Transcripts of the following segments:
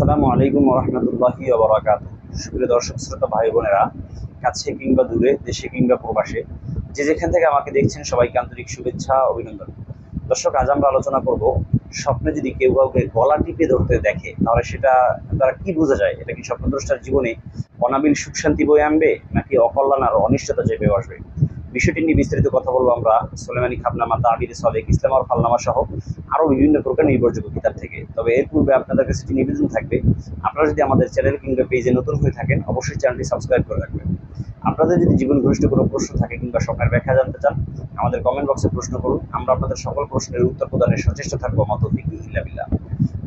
আসসালামু আলাইকুম রহমতুল্লাহি ওয়া বারাকাতুহু। সুপ্রিয় দর্শক শ্রোতা ভাই বোনেরা, কাছে কিংবা দূরে, দেশে কিংবা প্রবাসে, যে যেখান থেকে আমাকে দেখছেন সবাইকে আন্তরিক শুভেচ্ছা অভিনন্দন। দর্শক, আজ আমরা আলোচনা করব, স্বপ্নে যদি কেউ কাউকে গলা টিপে ধরতে দেখে তাহলে সেটা দ্বারা কি বোঝা যায়। এটা কি স্বপ্নদ্রষ্টার জীবনে অনাবিল সুখ শান্তি বয়ে আনবে, নাকি অকল্যাণ আর অনিষ্টতা চেপে আসবে? বিষয়টি নিয়ে বিস্তারিত কথা বলবো আমরা সুলেমানি খাবনামা, তাবির সালেক, ইসলাম আর ফালনামা সহ আরো বিভিন্ন প্রকার নির্ভরযোগ্য কিতাব থেকে। তবে এর পূর্বে আপনাদের কাছে একটি নিবেদন থাকবে, আপনারা যদি আমাদের চ্যানেল কিংবা পেজে নতুন হয়ে থাকেন অবশ্যই চ্যানেলটি সাবস্ক্রাইব করে রাখবেন। আপনাদের যদি জীবন ঘনিষ্ঠ কোনো প্রশ্ন থাকে কিংবা স্বপ্নের ব্যাখ্যা জানতে চান, আমাদের কমেন্ট বক্সে প্রশ্ন করুন, আমরা আপনাদের সকল প্রশ্নের উত্তর প্রদানের সচেষ্ট থাকবো। মা তৌফিক ইল্লা বিল্লাহ।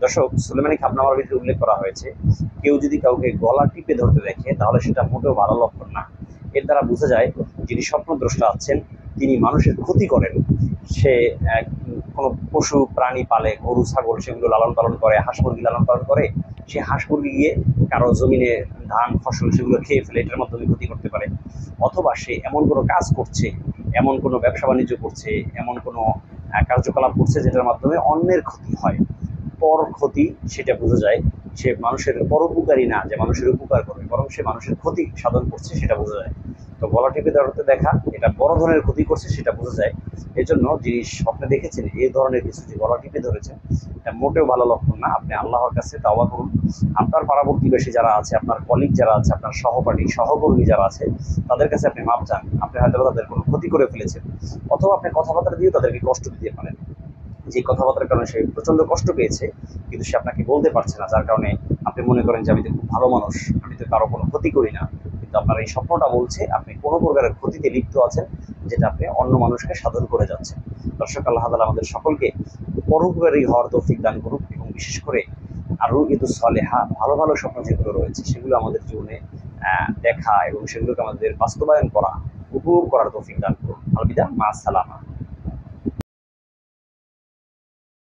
দর্শক, সুলেমানি খাবনামার ভিতরে উল্লেখ করা হয়েছে, কেউ যদি কাউকে গলা টিপে ধরতে দেখে তাহলে সেটা মোটেও ভালো লক্ষণ না। এর দ্বারা বোঝা যায় যিনি স্বপ্নদ্রষ্টা আছেন তিনি মানুষের ক্ষতি করেন। সে কোনো পশু প্রাণী পালে, গরু ছাগল সেগুলো লালন পালন করে, হাঁস মুরগি লালন পালন করে, সে হাঁস মুরগি গিয়ে কারো জমিনে ধান ফসল সেগুলো খেয়ে ফেলে, এটার মাধ্যমে ক্ষতি করতে পারে। অথবা সে এমন কোনো কাজ করছে, এমন কোনো ব্যবসা বাণিজ্য করছে, এমন কোনো কার্যকলাপ করছে যেটার মাধ্যমে অন্যের ক্ষতি হয়, পর ক্ষতি, সেটা বোঝা যায়। সে মানুষের পরোপকারী না যে মানুষের উপকার করবে, বরং সে মানুষের ক্ষতি সাধন করছে, সেটা বোঝা যায়। তো গলা টিপে ধরতে দেখা এটা বড় ধরনের ক্ষতি করছে, সেটা বোঝা যায়। এই জন্য যিনি স্বপ্নে দেখেছেন এই ধরনের কিছু যে গলা টিপে ধরেছেন, এটা মোটেও ভালো লক্ষণ না। আপনি আল্লাহর কাছে তাওবা করুন। আপনার পাড়া প্রতিবেশী যারা আছে, আপনার কলিগ যারা আছে, আপনার সহপাঠী সহকর্মী যারা আছে, তাদের কাছে আপনি মাপ চান। আপনি হয়তো তাদের কোনো ক্ষতি করে ফেলেছেন, অথবা আপনি কথাবার্তা দিয়ে তাদেরকে কষ্ট দিতে পারেন। যে কথাবার্তার কারণে সে প্রচন্ড কষ্ট পেয়েছে, কিন্তু সে আপনাকে বলতে পারছে না, যার কারণে আপনি মনে করেন যে আমি তো খুব ভালো মানুষ, আমি তো কারো কোনো ক্ষতি করি না। কিন্তু আপনার এই স্বপ্নটা বলছে আপনি কোনো প্রকারের ক্ষতিতে লিপ্ত আছেন, যেটা আপনি অন্য মানুষকে সাধন করে যাচ্ছেন। দর্শক, আল্লাহ তাআলা আমাদের সকলকে পরোপকারী হওয়ার তৌফিক দান করুক, এবং বিশেষ করে আরো ইদুস সালেহা, ভালো ভালো স্বপ্ন যেগুলো রয়েছে সেগুলো আমাদের জীবনে দেখা এবং সেগুলোকে আমাদের বাস্তবায়ন করা, উপভোগ করার তৌফিক দান করুন। আলবিদা, মা আসসালামা।